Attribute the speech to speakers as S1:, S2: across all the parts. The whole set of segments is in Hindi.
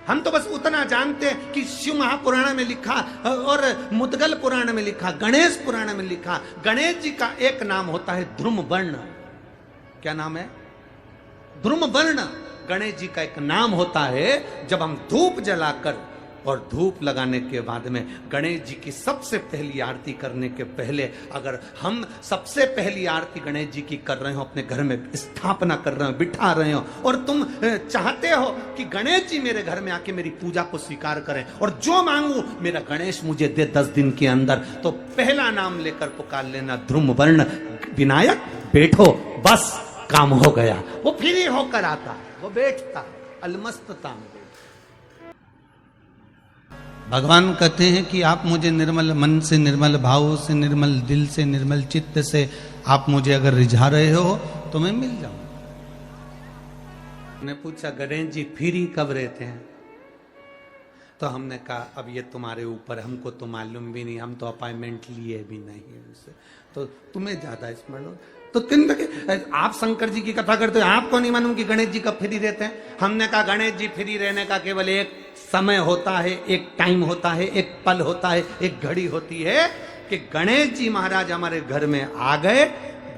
S1: हम तो बस उतना जानते हैं कि शिव महापुराण में लिखा और मुद्गल पुराण में लिखा, गणेश पुराण में लिखा, गणेश जी का एक नाम होता है ध्रुमवर्ण। क्या नाम है? ध्रुमवर्ण। गणेश जी का एक नाम होता है। जब हम धूप जलाकर और धूप लगाने के बाद में गणेश जी की सबसे पहली आरती करने के पहले, अगर हम सबसे पहली आरती गणेश जी की कर रहे हो, अपने घर में स्थापना कर रहे हो, बिठा रहे हो, और तुम चाहते हो कि गणेश जी मेरे घर में आके मेरी पूजा को स्वीकार करें और जो मांगू मेरा गणेश मुझे दे 10 दिन के अंदर, तो पहला नाम लेकर पुकार लेना ध्रुमवर्ण विनायक, बैठो, बस काम हो गया। वो फ्री होकर आता, वो बैठता अलमस्तता में।
S2: भगवान कहते हैं कि आप मुझे निर्मल मन से, निर्मल भाव से, निर्मल दिल से, निर्मल चित्त से आप मुझे अगर रिझा रहे हो तो मैं मिल जाऊं।
S1: ने पूछा गणेश जी फ्री कब रहते हैं? तो हमने कहा अब ये तुम्हारे ऊपर, हमको तो मालूम भी नहीं, हम तो अपॉइंटमेंट लिए भी नहीं उनसे, तो तुम्हें ज्यादा स्मरण। तो आप शंकर जी की कथा करते हो, आपको नहीं मालूम कि गणेश जी कब फ्री रहते हैं? हमने कहा गणेश जी फ्री रहने का केवल एक समय होता है, एक टाइम होता है, एक पल होता है, एक घड़ी होती है कि गणेश जी महाराज हमारे घर में आ गए।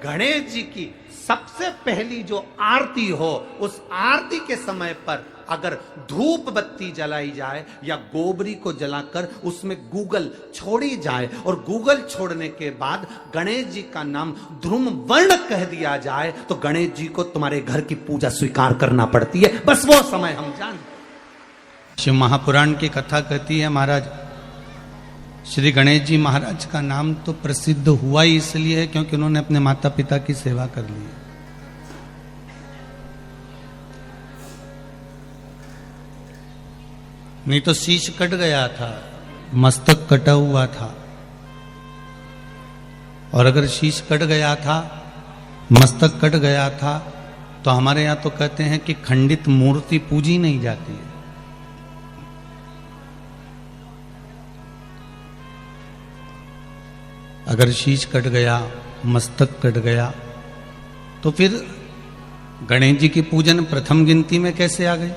S1: गणेश जी की सबसे पहली जो आरती हो, उस आरती के समय पर अगर धूप बत्ती जलाई जाए या गोबरी को जलाकर उसमें गूगल छोड़ी जाए और गूगल छोड़ने के बाद गणेश जी का नाम ध्रुमवर्ण कह दिया जाए, तो गणेश जी को तुम्हारे घर की पूजा स्वीकार करना पड़ती है। बस वो समय हम जानते।
S2: शिव महापुराण की कथा कहती है महाराज श्री गणेश जी महाराज का नाम तो प्रसिद्ध हुआ ही इसलिए है क्योंकि उन्होंने अपने माता पिता की सेवा कर ली। नहीं तो शीश कट गया था, मस्तक कटा हुआ था, और अगर शीश कट गया था, मस्तक कट गया था, तो हमारे यहां तो कहते हैं कि खंडित मूर्ति पूजी नहीं जाती है। अगर शीश कट गया, मस्तक कट गया, तो फिर गणेश जी की पूजन प्रथम गिनती में कैसे आ गई?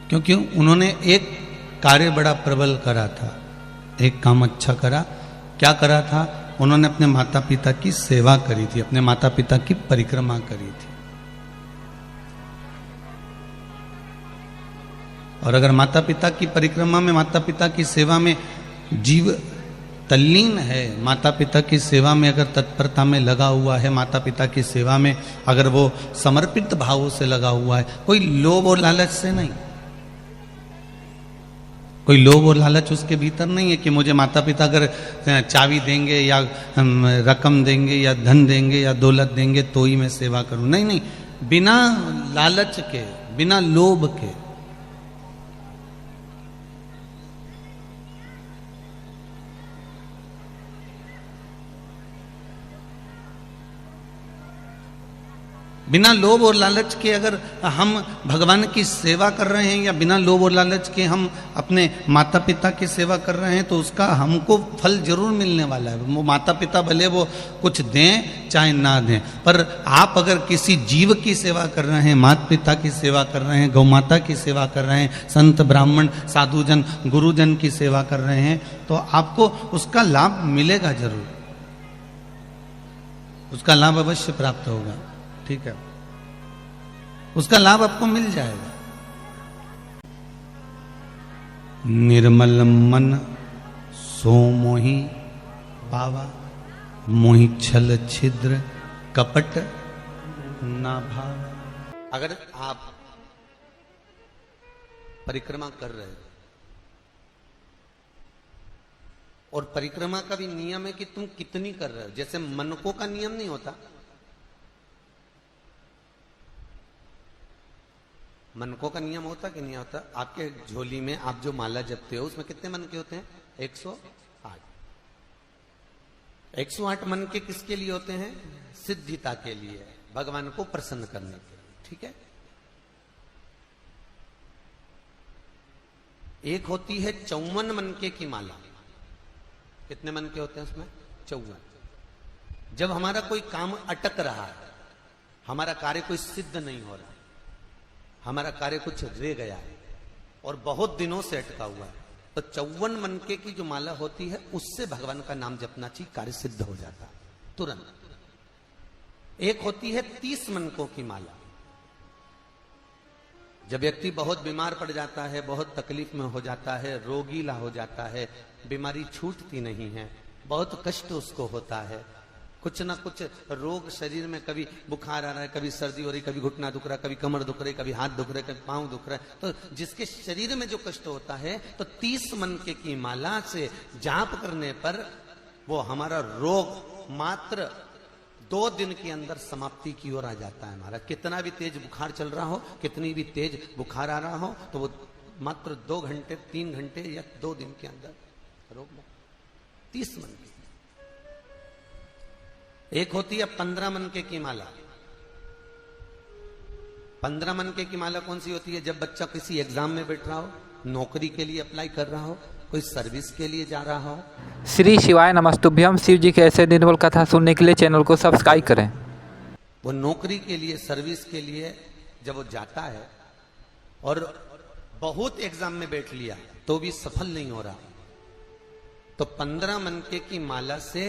S2: क्योंकि उन्होंने एक कार्य बड़ा प्रबल करा था, एक काम अच्छा करा। क्या करा था? उन्होंने अपने माता पिता की सेवा करी थी, अपने माता पिता की परिक्रमा करी थी। और अगर माता पिता की परिक्रमा में, माता पिता की सेवा में जीव तल्लीन है, माता पिता की सेवा में अगर तत्परता में लगा हुआ है, माता पिता की सेवा में अगर वो समर्पित भावों से लगा हुआ है, कोई लोभ और लालच से नहीं, कोई लोभ और लालच उसके भीतर नहीं है कि मुझे माता पिता अगर चाबी देंगे या रकम देंगे या धन देंगे या दौलत देंगे तो ही मैं सेवा करूं। नहीं नहीं, बिना लालच के, बिना लोभ के। बिना लोभ और लालच के अगर हम भगवान की सेवा कर रहे हैं या बिना लोभ और लालच के हम अपने माता पिता की सेवा कर रहे हैं, तो उसका हमको फल जरूर मिलने वाला है। वो माता पिता भले वो कुछ दें चाहे ना दें, पर आप अगर किसी जीव की सेवा कर रहे हैं, माता पिता की सेवा कर रहे हैं, गौ माता की सेवा कर रहे हैं, संत ब्राह्मण साधुजन गुरुजन की सेवा कर रहे हैं, तो आपको उसका लाभ मिलेगा जरूर, उसका लाभ अवश्य प्राप्त होगा। ठीक है, उसका लाभ आपको मिल जाएगा। निर्मल मन सो मोहि पावा, मोहि छल छिद्र कपट ना भावा।
S1: अगर आप परिक्रमा कर रहे हो और परिक्रमा का भी नियम है कि तुम कितनी कर रहे हो, जैसे मनकों का नियम नहीं होता। मनकों का नियम होता कि नहीं होता? आपके झोली में आप जो माला जपते हो उसमें कितने मन के होते हैं? 108। 108 मन के किसके लिए होते हैं? सिद्धिता के लिए, भगवान को प्रसन्न करने के लिए। ठीक है। एक होती है 54 मनके की माला। कितने मन के होते हैं उसमें? 54। जब हमारा कोई काम अटक रहा है, हमारा कार्य कोई सिद्ध नहीं हो रहा, हमारा कार्य कुछ रह गया है और बहुत दिनों से अटका हुआ है, तो 54 मनके की जो माला होती है उससे भगवान का नाम जपना चाहिए, कार्य सिद्ध हो जाता है तुरंत। एक होती है 30 मनकों की माला। जब व्यक्ति बहुत बीमार पड़ जाता है, बहुत तकलीफ में हो जाता है, रोगीला हो जाता है, बीमारी छूटती नहीं है, बहुत कष्ट उसको होता है, कुछ ना कुछ रोग शरीर में, कभी बुखार आ रहा है, कभी सर्दी हो रही, कभी घुटना दुख रहा है, कभी कमर दुख रही, कभी हाथ दुख रहे, कभी पांव दुख रहा है, तो जिसके शरीर में जो कष्ट होता है तो 30 मनके की माला से जाप करने पर वो हमारा रोग मात्र 2 दिन के अंदर समाप्ति की ओर आ जाता है। हमारा कितना भी तेज बुखार चल रहा हो, कितनी भी तेज बुखार आ रहा हो, तो वो मात्र 2 घंटे 3 घंटे या 2 दिन के अंदर रोग मुक्त। 30 मनके। एक होती है 15 मनके की माला। 15 मनके की माला कौन सी होती है? जब बच्चा किसी एग्जाम में बैठ रहा हो, नौकरी के लिए अप्लाई कर रहा हो, कोई सर्विस के लिए जा रहा हो।
S3: श्री शिवाय नमस्तुभ्यम। शिव जी के ऐसे निर्मल कथा सुनने के लिए चैनल को सब्सक्राइब करें।
S1: वो नौकरी के लिए, सर्विस के लिए जब वो जाता है और बहुत एग्जाम में बैठ लिया तो भी सफल नहीं हो रहा, तो 15 मनके की माला से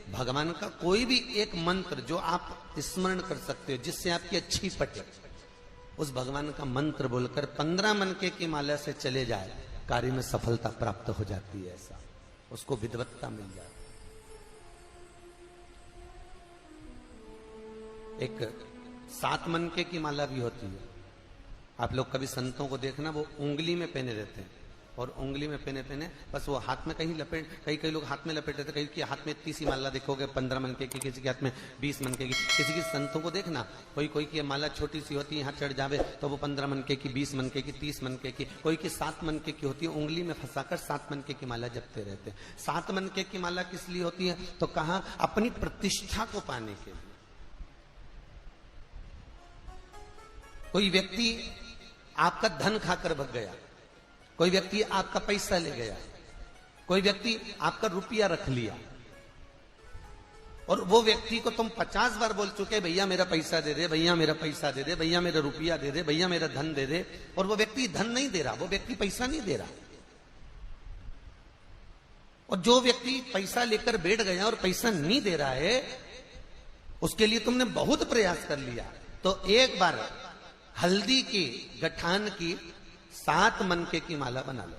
S1: भगवान का कोई भी एक मंत्र जो आप स्मरण कर सकते हो, जिससे आपकी अच्छी पटे, उस भगवान का मंत्र बोलकर 15 मनके की माला से चले जाए, कार्य में सफलता प्राप्त हो जाती है। ऐसा उसको विद्वत्ता मिल जाती। एक 7 मनके की माला भी होती है। आप लोग कभी संतों को देखना, वो उंगली में पहने रहते हैं, और उंगली में पहने बस वो हाथ में कहीं लपेट, कई लोग हाथ में लपेटे थे, कई के हाथ में 30 माला देखोगे 15 मनके की, किसी के हाथ में 20 मनके की। किसी की संतों को देखना, कोई की माला छोटी सी होती है, यहाँ चढ़ जावे तो वो 15 मनके की, 20 मनके की, 30 मनके की, कोई की 7 मनके की होती है। उंगली में फंसाकर 7 मनके की माला जपते रहते हैं। 7 मनके की माला किस लिए होती है? तो कहा अपनी प्रतिष्ठा को पाने के लिए। कोई व्यक्ति आपका धन खाकर भग गया, कोई व्यक्ति आपका पैसा ले गया, कोई व्यक्ति आपका रुपया रख लिया, और वो व्यक्ति को तुम 50 बार बोल चुके, भैया मेरा पैसा दे दे, भैया मेरा पैसा दे दे, भैया मेरा रुपया दे दे, भैया मेरा धन दे दे, और वो व्यक्ति धन नहीं दे रहा, वो व्यक्ति पैसा नहीं दे रहा। और जो व्यक्ति पैसा लेकर बैठ गया और पैसा नहीं दे रहा है, उसके लिए तुमने बहुत प्रयास कर लिया, तो एक बार हल्दी की गठान की 7 मनके की माला बना लो।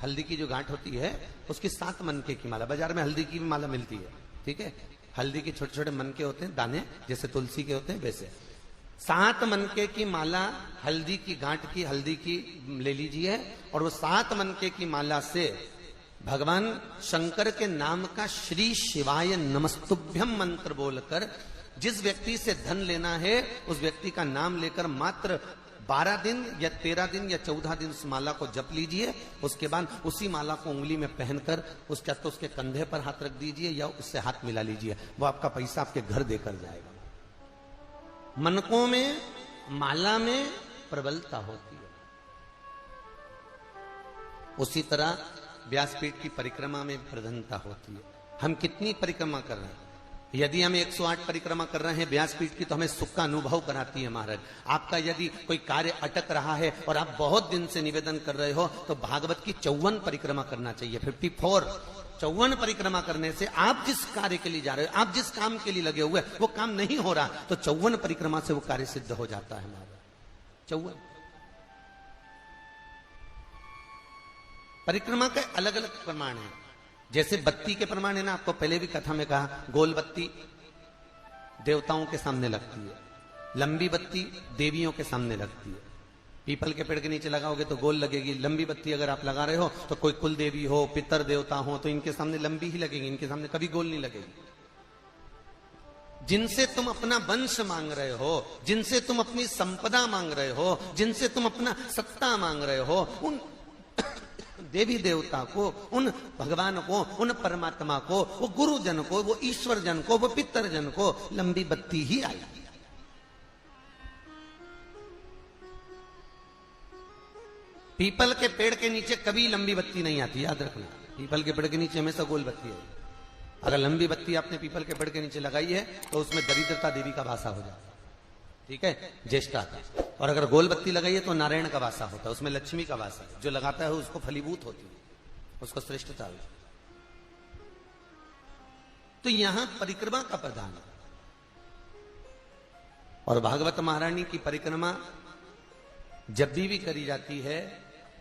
S1: हल्दी की जो गांठ होती है उसकी 7 मनके की माला, बाजार में हल्दी की भी माला मिलती है, ठीक है। हल्दी के छोटे छोटे मनके होते हैं, दाने जैसे तुलसी के होते हैं वैसे। 7 मनके की माला हल्दी की गांठ की, हल्दी की ले लीजिए, और वो 7 मनके की माला से भगवान शंकर के नाम का श्री शिवाय नमस्तुभ्यम मंत्र बोलकर जिस व्यक्ति से धन लेना है उस व्यक्ति का नाम लेकर मात्र 12 दिन या 13 दिन या 14 दिन उस माला को जप लीजिए। उसके बाद उसी माला को उंगली में पहनकर उसके कंधे पर हाथ रख दीजिए या उससे हाथ मिला लीजिए, वो आपका पैसा आपके घर देकर जाएगा। मनकों में, माला में प्रबलता होती है। उसी तरह व्यासपीठ की परिक्रमा में प्रधानता होती है। हम कितनी परिक्रमा कर रहे हैं? यदि हम 108 परिक्रमा कर रहे हैं व्यासपीठ की, तो हमें सुख का अनुभव कराती है महाराज। आपका यदि कोई कार्य अटक रहा है और आप बहुत दिन से निवेदन कर रहे हो, तो भागवत की 54 परिक्रमा करना चाहिए। 54 परिक्रमा करने से आप जिस कार्य के लिए जा रहे हो, आप जिस काम के लिए लगे हुए, वो काम नहीं हो रहा, तो 54 परिक्रमा से वो कार्य सिद्ध हो जाता है महाराज। 54 परिक्रमा के अलग अलग प्रमाण है। जैसे बत्ती के प्रमाण है ना, आपको पहले भी कथा में कहा, गोल बत्ती देवताओं के सामने लगती है, लंबी बत्ती देवियों के सामने लगती है। पीपल के पेड़ के नीचे लगाओगे तो गोल लगेगी। लंबी बत्ती अगर आप लगा रहे हो तो कोई कुल देवी हो, पितर देवता हो, तो इनके सामने लंबी ही लगेगी, इनके सामने कभी गोल नहीं लगेगी। जिनसे तुम अपना वंश मांग रहे हो, जिनसे तुम अपनी संपदा मांग रहे हो, जिनसे तुम अपना सत्ता मांग रहे हो, उन देवी देवता को, उन भगवान को, उन परमात्मा को, वो गुरुजन को, वो ईश्वर जन को, वो पितर जन को लंबी बत्ती ही आई। पीपल के पेड़ के नीचे कभी लंबी बत्ती नहीं आती, याद रखना। पीपल के पेड़ के नीचे हमेशा गोल बत्ती है। अगर लंबी बत्ती आपने पीपल के पेड़ के नीचे लगाई है तो उसमें दरिद्रता देवी का वासा हो जाता है, ठीक है, ज्येष्ठा का। और अगर गोल बत्ती लगाइए तो नारायण का वासा होता है, उसमें लक्ष्मी का वासा है। जो लगाता है उसको फलीभूत होती है, उसको श्रेष्ठता होती है। तो यहां परिक्रमा का प्रधान है। और भागवत महारानी की परिक्रमा जब भी करी जाती है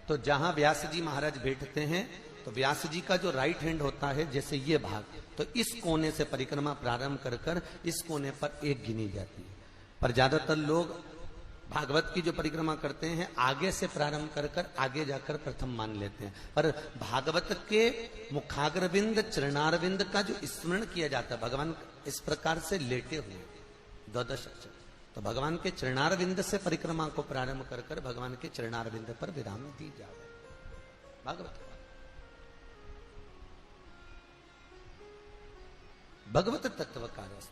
S1: तो जहां व्यास जी महाराज बैठते हैं तो व्यास जी का जो राइट हैंड होता है, जैसे ये भाग, तो इस कोने से परिक्रमा प्रारंभ कर कर इस कोने पर एक गिनी जाती है। पर ज्यादातर लोग भागवत की जो परिक्रमा करते हैं आगे से प्रारंभ कर कर आगे जाकर प्रथम मान लेते हैं। पर भागवत के मुखाग्रविंद चरणारविंद का जो स्मरण किया जाता है, भगवान इस प्रकार से लेटे हुए द्वादश अक्षर, तो भगवान के चरणारविंद से परिक्रमा को प्रारंभ कर कर भगवान के चरणारविंद पर विराम दी जाए। भागवत भगवत तत्व का रस।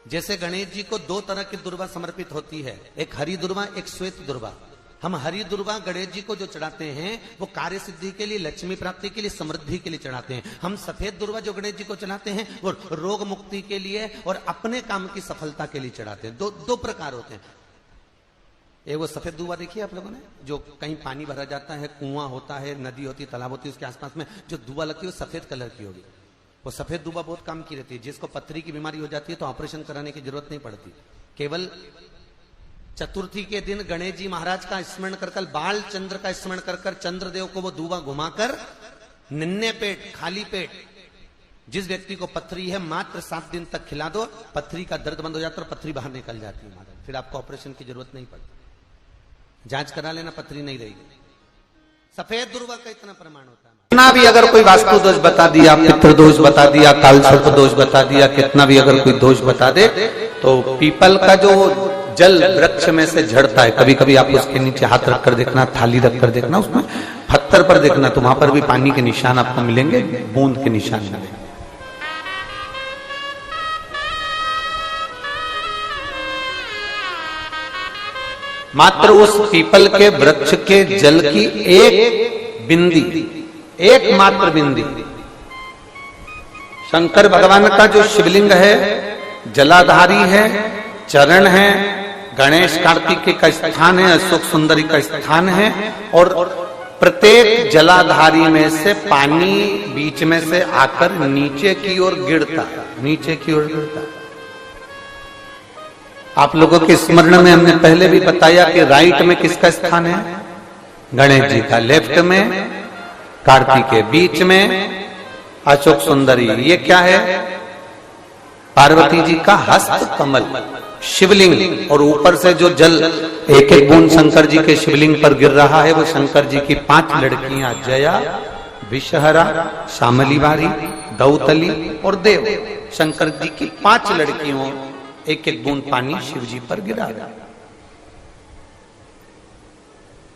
S1: जैसे गणेश जी को दो तरह की दुर्वा समर्पित होती है, एक हरी दुर्वा, एक श्वेत दुर्वा। हम हरी दुर्वा गणेश जी को जो चढ़ाते हैं वो कार्य सिद्धि के लिए, लक्ष्मी प्राप्ति के लिए, समृद्धि के लिए चढ़ाते हैं। हम सफेद दुर्वा जो गणेश जी को चढ़ाते हैं वो रोग मुक्ति के लिए और अपने काम की सफलता के लिए चढ़ाते हैं। दो प्रकार होते हैं। एक वो सफेद दुर्वा देखिए आप लोगों ने, जो कहीं पानी भरा जाता है, कुआं होता है, नदी होती है, तालाब होती है, उसके आसपास में जो दुर्वा लगती है वो सफेद कलर की होगी। वो सफेद दुबा बहुत काम की रहती है। जिसको पथरी की बीमारी हो जाती है तो ऑपरेशन कराने की जरूरत नहीं पड़ती। केवल चतुर्थी के दिन गणेश जी महाराज का स्मरण कर कर, बाल चंद्र का स्मरण कर कर, चंद्रदेव को वो दुबा घुमाकर निन्ने पेट, खाली पेट, जिस व्यक्ति को पथरी है मात्र 7 दिन तक खिला दो, पथरी का दर्द बंद हो जाता है और पथरी बाहर निकल जाती है महाराज। फिर आपको ऑपरेशन की जरूरत नहीं पड़ती। जांच करा लेना, पथरी नहीं रहेगी। सफेद दुर्वा का इतना प्रमाण होता है।
S2: कितना भी अगर कोई वास्तु दोष बता दिया, पितृ दोष बता दिया, काल सर्प दोष बता दिया, कितना भी अगर कोई दोष बता दे, तो पीपल का जो जल वृक्ष में से झड़ता है, कभी कभी आप उसके नीचे हाथ रखकर देखना, थाली रखकर देखना, उसमें पत्थर पर देखना, तो वहां पर भी पानी के निशान आपको मिलेंगे, बूंद के निशान मिलेंगे। मात्र उस पीपल के वृक्ष के जल की एक बिंदी, एकमात्र बिंदी, शंकर भगवान का जो शिवलिंग है, जलाधारी है, चरण है, गणेश कार्तिकेय का स्थान है, अशोक सुंदरी का स्थान है, और प्रत्येक जलाधारी में से पानी बीच में से आकर नीचे की ओर गिरता है, नीचे की ओर गिरता है। आप लोगों के स्मरण में हमने पहले भी बताया कि राइट में किसका स्थान है? गणेश जी का, लेफ्ट में कार्तिकेय, बीच में अशोक सुंदरी। ये क्या है? पार्वती जी का हस्त कमल, शिवलिंग, और ऊपर से जो जल एक एक बूंद शंकर जी के शिवलिंग पर गिर रहा है वो शंकर जी की 5 लड़कियां, जया, विषहरा, शामली बारी, दौतली और देव, शंकर जी की 5 लड़कियों एक एक बूंद पानी शिव जी पर गिरा।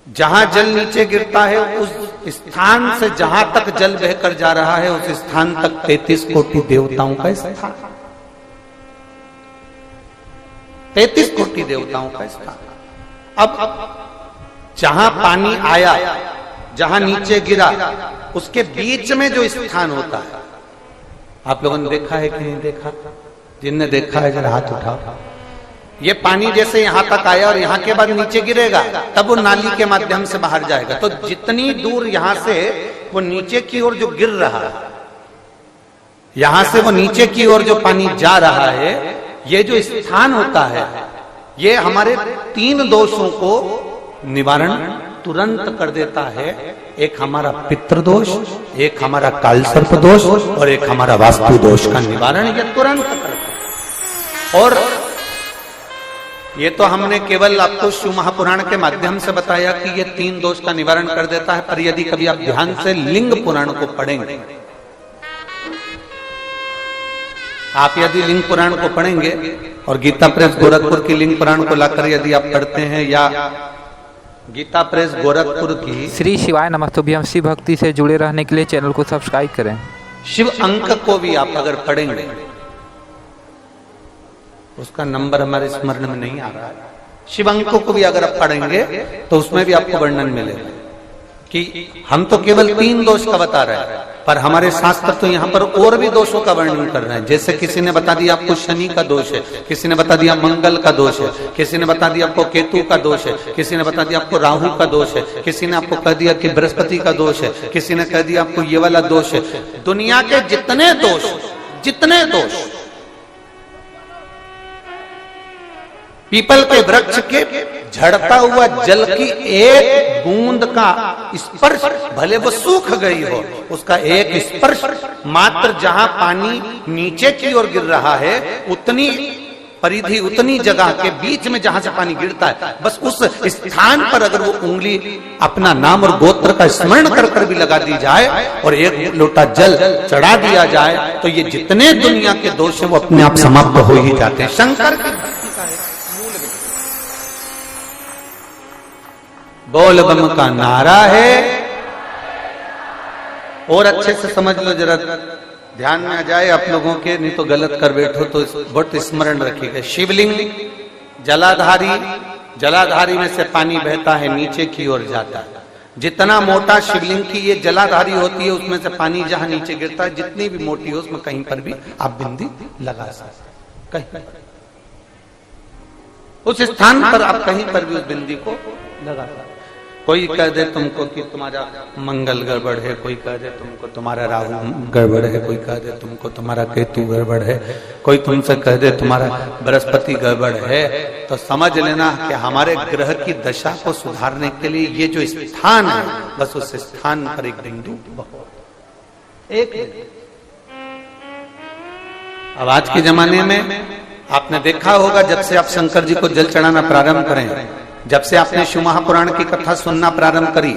S2: जहां जल नीचे गिरता है उस स्थान से जहां तक जल बहकर जा रहा है उस स्थान तक 33 कोटि देवताओं का स्थान, 33 कोटि देवताओं का स्थान। अब जहां पानी आया, जहां नीचे गिरा, उसके बीच में जो स्थान होता है, आप लोगों ने देखा है कि नहीं देखा? जिनने देखा है जरा हाथ उठाओ। ये पानी जैसे यहां तक आया और यहां के बाद नीचे गिरेगा, तब वो नाली के माध्यम से बाहर जाएगा। तो जितनी दूर यहां से वो नीचे की ओर जो गिर रहा है, यहां से वो नीचे की ओर जो पानी जा रहा है, ये जो स्थान होता है, ये हमारे 3 दोषों को निवारण तुरंत कर देता है। एक हमारा पितृदोष, एक हमारा काल सर्प दोष और एक हमारा वास्तु दोष का निवारण ये तुरंत करता है। और ये तो हमने केवल आपको शिव महापुराण के माध्यम से बताया कि ये 3 दोष का निवारण कर देता है। पर यदि कभी आप ध्यान से लिंग पुराण को पढ़ेंगे, आप यदि लिंग पुराण को पढ़ेंगे और गीता प्रेस गोरखपुर की लिंग पुराण को लाकर यदि आप पढ़ते हैं, या गीता प्रेस गोरखपुर की
S3: श्री शिवाय नमस्तुभ्यं, हम शिव भक्ति से जुड़े रहने के लिए चैनल को सब्सक्राइब करें।
S2: शिव अंक को भी आप अगर पढ़ेंगे, उसका नंबर हमारे स्मरण में नहीं आ रहा है, शिव अंक को भी अगर आप पढ़ेंगे तो उसमें भी आपको वर्णन मिलेगा।
S1: कि हम तो केवल 3 दोष का बता रहे हैं, पर हमारे शास्त्र तो यहाँ पर और भी दोषों का वर्णन कर रहे हैं। जैसे किसी ने बता दिया आपको शनि का दोष है, किसी ने बता दिया मंगल का दोष है, किसी ने बता दिया आपको केतु का दोष है, किसी ने बता दिया आपको राहु का दोष है, किसी ने आपको कह दिया कि बृहस्पति का दोष है, किसी ने कह दिया आपको ये वाला दोष है। दुनिया के जितने दोष पीपल के वृक्ष के झड़ता हुआ जल की एक बूंद का स्पर्श, भले वो सूख गई हो, उसका एक स्पर्श मात्र जहां पानी नीचे की ओर गिर रहा है, उतनी परिधि, उतनी जगह के बीच में जहां से पानी गिरता है, बस उस स्थान पर अगर वो उंगली अपना नाम और गोत्र का स्मरण कर कर भी लगा दी जाए और एक लोटा जल चढ़ा दिया जाए, तो ये जितने दुनिया के दोष हैं वो अपने आप समाप्त हो ही जाते हैं। शंकर की भक्ति का बोल बम का नारा है। और अच्छे से समझ लो, जरा ध्यान में आ जाए आप लोगों के, नहीं तो गलत कर बैठो तो बहुत स्मरण रखिएगा। शिवलिंग जलाधारी में से पानी बहता है, नीचे की ओर जाता है। जितना मोटा शिवलिंग की ये जलाधारी होती है, उसमें से पानी जहां नीचे गिरता है, जितनी भी मोटी हो, उसमें कहीं पर भी आप बिंदी लगा सकते, कहीं उस स्थान पर आप कहीं पर भी उस बिंदी को लगा सकते। कोई कह दे तुमको कि तुम्हारा मंगल गड़बड़ है, कोई कह दे तुमको तुम्हारा राहु गड़बड़ है, कोई कह दे तुमको तुम्हारा केतु गड़बड़ है, कोई तुमसे कह दे तुम्हारा बृहस्पति गड़बड़ है, तो समझ लेना कि हमारे ग्रह की दशा को सुधारने के लिए ये जो स्थान है, बस उस स्थान पर एक बिंदु एक। अब आज के जमाने में आपने देखा होगा, जब से आप शंकर जी को जल चढ़ाना प्रारंभ करें, जब से आपने शिव महापुराण की कथा सुनना प्रारंभ करी,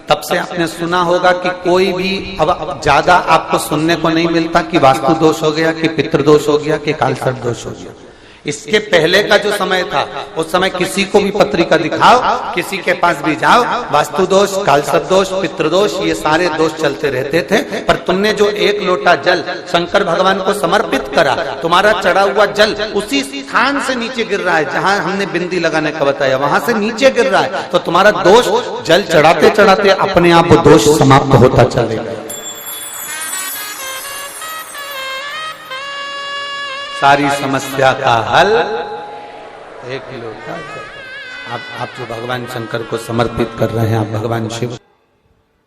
S1: तब से आपने सुना होगा कि कोई भी अब ज्यादा आपको सुनने को नहीं मिलता कि वास्तु दोष हो गया, कि पितृदोष हो गया, कि कालसर्प दोष हो गया। इसके पहले का जो समय था, उस समय किसी को भी पत्रिका दिखाओ, किसी के पास भी जाओ, वास्तु दोष, कालसर्प दोष, पितृदोष, ये सारे दोष चलते रहते थे। पर तुमने जो एक लोटा जल शंकर भगवान को समर्पित करा, तुम्हारा चढ़ा हुआ जल उसी स्थान से नीचे गिर रहा है जहां हमने बिंदी लगाने का बताया, वहां से नीचे गिर रहा है, तो तुम्हारा दोष जल चढ़ाते चढ़ाते अपने आप वो दोष समाप्त होता चलेगा। सारी समस्या का हल एक लोटा जल। आप जो भगवान शंकर को समर्पित कर रहे हैं, आप भगवान शिव,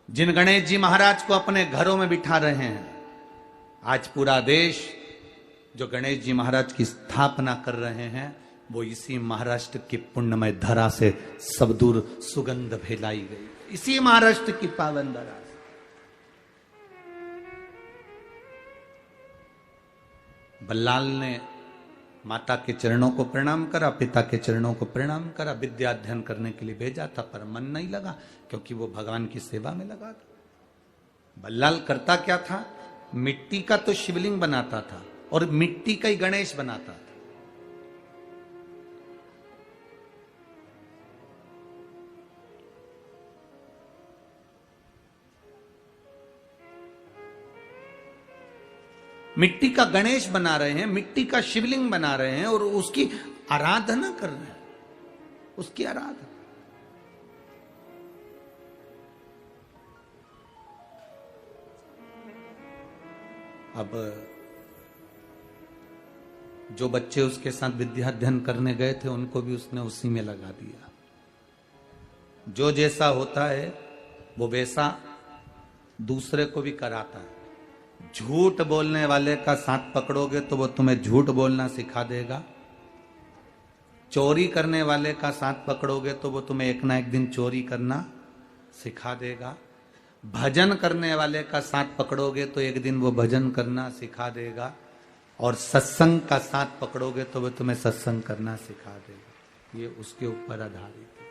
S1: जिन गणेश जी महाराज को अपने घरों में बिठा रहे हैं, आज पूरा देश जो गणेश जी महाराज की स्थापना कर रहे हैं, वो इसी महाराष्ट्र की पुण्यमय धरा से सब दूर सुगंध फैलाई गई, इसी महाराष्ट्र की पावन धरा। बल्लाल ने माता के चरणों को प्रणाम करा, पिता के चरणों को प्रणाम करा, विद्या अध्ययन करने के लिए भेजा था, पर मन नहीं लगा क्योंकि वो भगवान की सेवा में लगा था। बल्लाल करता क्या था, मिट्टी का तो शिवलिंग बनाता था और मिट्टी का ही गणेश बनाता था। मिट्टी का गणेश बना रहे हैं, मिट्टी का शिवलिंग बना रहे हैं और उसकी आराधना कर रहे हैं, उसकी आराधना। अब जो बच्चे उसके साथ विद्या अध्ययन करने गए थे, उनको भी उसने उसी में लगा दिया। जो जैसा होता है वो वैसा दूसरे को भी कराता है। झूठ बोलने वाले का साथ पकड़ोगे तो वो तुम्हें झूठ बोलना सिखा देगा, चोरी करने वाले का साथ पकड़ोगे तो वो तुम्हें एक ना एक दिन चोरी करना सिखा देगा, भजन करने वाले का साथ पकड़ोगे तो एक दिन वो भजन करना सिखा देगा, और सत्संग का साथ पकड़ोगे तो वो तुम्हें सत्संग करना सिखा देगा। ये उसके ऊपर आधारित है।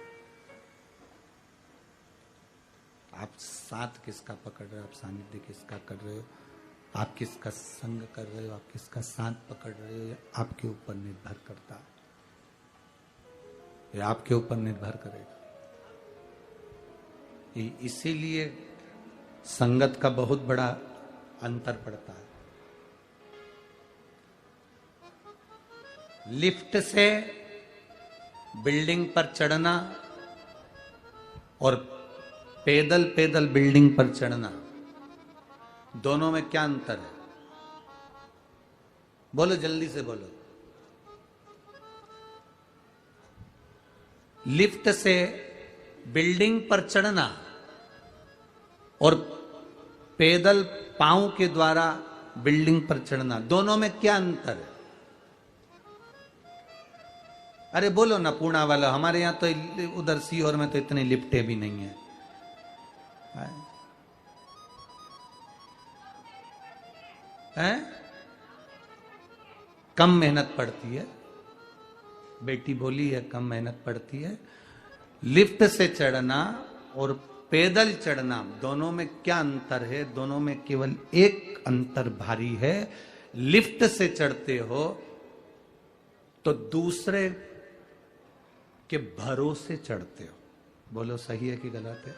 S1: आप साथ किसका पकड़ रहे हो, आप सानिध्य किसका कर रहे हो, आप किसका संग कर रहे हो, आप किसका साथ पकड़ रहे हो, आपके ऊपर निर्भर करता है, ये आपके ऊपर निर्भर करेगा। इसीलिए संगत का बहुत बड़ा अंतर पड़ता है। लिफ्ट से बिल्डिंग पर चढ़ना और पैदल पैदल बिल्डिंग पर चढ़ना, दोनों में क्या अंतर है? बोलो, जल्दी से बोलो। लिफ्ट से बिल्डिंग पर चढ़ना और पैदल पांव के द्वारा बिल्डिंग पर चढ़ना, दोनों में क्या अंतर है? अरे बोलो ना पूर्णा वाला, हमारे यहां तो उधर सीहोर में तो इतनी लिफ्टें भी नहीं है। हैं? कम मेहनत पड़ती है, बेटी बोली है कम मेहनत पड़ती है। लिफ्ट से चढ़ना और पैदल चढ़ना, दोनों में क्या अंतर है? दोनों में केवल एक अंतर भारी है। लिफ्ट से चढ़ते हो तो दूसरे के भरोसे चढ़ते हो। बोलो सही है कि गलत है?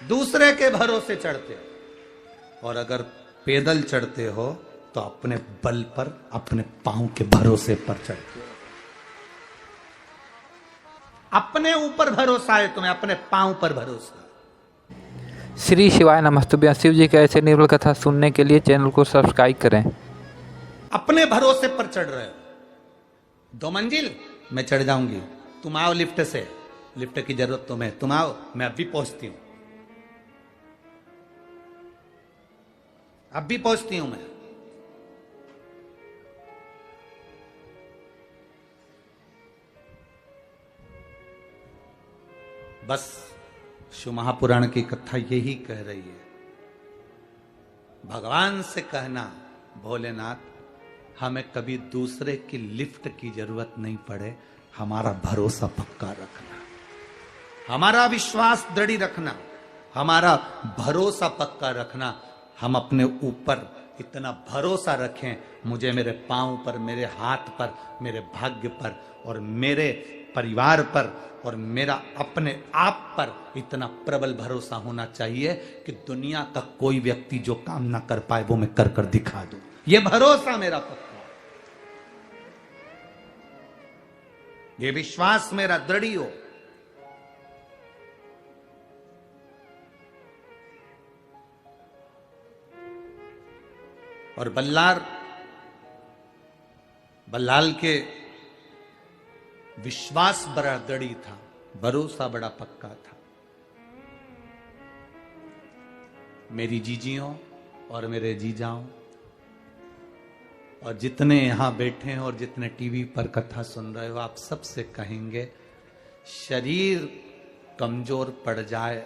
S1: दूसरे के भरोसे चढ़ते हो। और अगर पैदल चढ़ते हो तो अपने बल पर, अपने पांव के भरोसे पर चढ़ते हो। अपने ऊपर भरोसा है तुम्हें, अपने पांव पर भरोसा।
S3: श्री शिवाय नमस्तुभ्यं। शिव जी के ऐसे निर्मल कथा सुनने के लिए चैनल को सब्सक्राइब करें।
S1: अपने भरोसे पर चढ़ रहे हो। 2 मंजिल मैं चढ़ जाऊंगी, तुम आओ लिफ्ट से, लिफ्ट की जरूरत तुम्हें, तुम आओ, मैं अभी पहुंचती हूं, अभी पहुंचती हूं मैं। बस शिव महापुराण की कथा यही कह रही है। भगवान से कहना, भोलेनाथ हमें कभी दूसरे की लिफ्ट की जरूरत नहीं पड़े, हमारा भरोसा पक्का रखना, हमारा विश्वास दृढ़ रखना, हमारा भरोसा पक्का रखना। हम अपने ऊपर इतना भरोसा रखें, मुझे मेरे पांव पर, मेरे हाथ पर, मेरे भाग्य पर और मेरे परिवार पर और मेरा अपने आप पर इतना प्रबल भरोसा होना चाहिए कि दुनिया का कोई व्यक्ति जो काम ना कर पाए वो मैं कर कर दिखा दूं। ये भरोसा मेरा पक्का, ये विश्वास मेरा दृढ़ हो। और बल्लाल के विश्वास बड़ा दृढ़ था, भरोसा बड़ा पक्का था। मेरी जीजियों और मेरे जीजाओं और जितने यहां बैठे हैं और जितने टीवी पर कथा सुन रहे हो, आप सबसे कहेंगे, शरीर कमजोर पड़ जाए,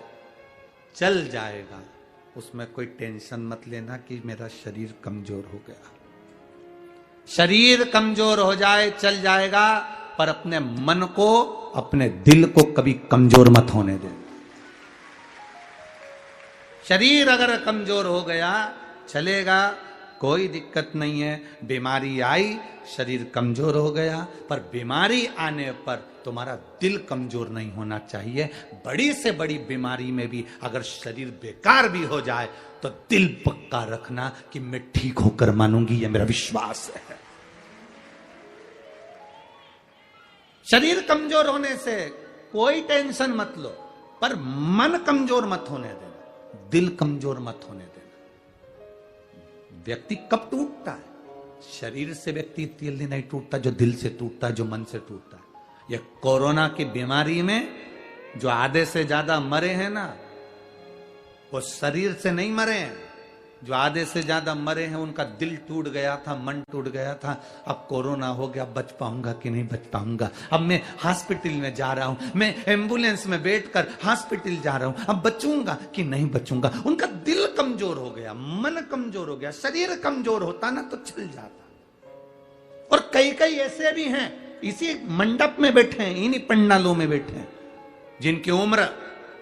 S1: चल जाएगा, उसमें कोई टेंशन मत लेना कि मेरा शरीर कमजोर हो गया। शरीर कमजोर हो जाए, चल जाएगा, पर अपने मन को, अपने दिल को कभी कमजोर मत होने देना। शरीर अगर कमजोर हो गया, चलेगा, कोई दिक्कत नहीं है। बीमारी आई, शरीर कमजोर हो गया, पर बीमारी आने पर तुम्हारा दिल कमजोर नहीं होना चाहिए। बड़ी से बड़ी बीमारी में भी अगर शरीर बेकार भी हो जाए तो दिल पक्का रखना कि मैं ठीक होकर मानूंगी, यह मेरा विश्वास है। शरीर कमजोर होने से कोई टेंशन मत लो, पर मन कमजोर मत होने देना, दिल कमजोर मत होने देना। व्यक्ति कब टूटता है? शरीर से व्यक्ति जल्दी नहीं टूटता, जो दिल से टूटता है, जो मन से टूटता है। ये कोरोना की बीमारी में जो आधे से ज्यादा मरे हैं ना, वो शरीर से नहीं मरे हैं। जो आधे से ज्यादा मरे हैं उनका दिल टूट गया था, मन टूट गया था। अब कोरोना हो गया, बच पाऊंगा कि नहीं बच पाऊंगा। अब मैं हॉस्पिटल में जा रहा हूं, मैं एम्बुलेंस में बैठकर हॉस्पिटल जा रहा हूं, अब बचूंगा कि नहीं बचूंगा। उनका दिल कमजोर हो गया, मन कमजोर हो गया। शरीर कमजोर होता ना तो चल जाता। और कई कई ऐसे भी हैं, इसी मंडप में बैठे हैं, इन्हीं पंडालों में बैठे हैं, जिनकी उम्र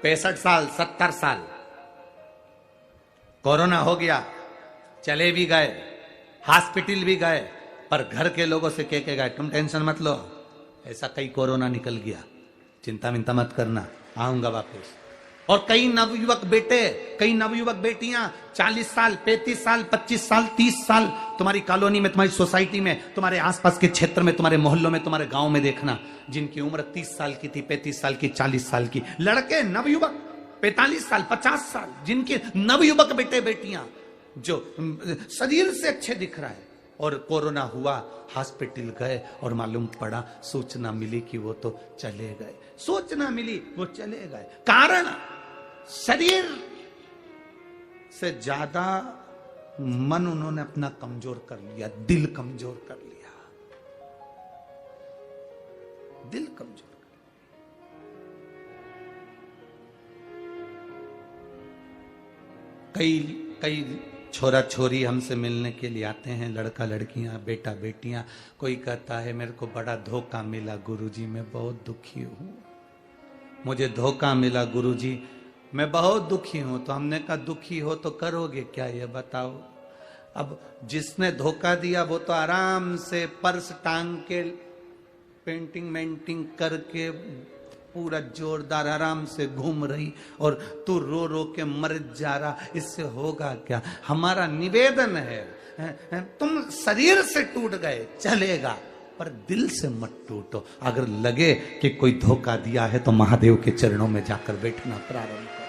S1: 65 साल 70 साल। कोरोना हो गया, चले भी गए, हॉस्पिटल भी गए, पर घर के लोगों से कह के गए, तुम टेंशन मत लो, ऐसा कई कोरोना निकल गया, चिंता मिंता मत करना, आऊंगा वापस। और कई नवयुवक बेटे, कई नवयुवक बेटियां 40 साल 35 साल 25 साल 30 साल तुम्हारी कॉलोनी में, तुम्हारी सोसाइटी में, तुम्हारे आसपास के क्षेत्र में, तुम्हारे मोहल्लों में, तुम्हारे गांव में देखना, जिनकी उम्र 30 साल की थी, 35 साल की, 40 साल की। लड़के नवयुवक 45 साल 50 साल जिनके नवयुवक बेटे बेटियां जो शरीर से अच्छे दिख रहा है, और कोरोना हुआ, हॉस्पिटल गए और मालूम पड़ा, सूचना मिली कि वो तो चले गए, सूचना मिली वो चले गए। कारण शरीर से ज्यादा मन उन्होंने अपना कमजोर कर लिया, दिल कमजोर कर लिया, दिल कमजोर। कई छोरा छोरी हमसे मिलने के लिए आते हैं, लड़का लड़कियां, बेटा बेटियां। कोई कहता है मेरे को बड़ा धोखा मिला गुरुजी, मैं बहुत दुखी हूं, मुझे धोखा मिला गुरुजी, मैं बहुत दुखी हूं। तो हमने कहा दुखी हो तो करोगे क्या ये बताओ। अब जिसने धोखा दिया वो तो आराम से पर्स टांग के पेंटिंग मेंटिंग करके पूरा जोरदार आराम से घूम रही, और तू रो रो के मर जा रहा, इससे होगा क्या। हमारा निवेदन है तुम शरीर से टूट गए चलेगा, पर दिल से मत टूटो। अगर लगे कि कोई धोखा दिया है तो महादेव के चरणों में जाकर बैठना प्रारंभ करो।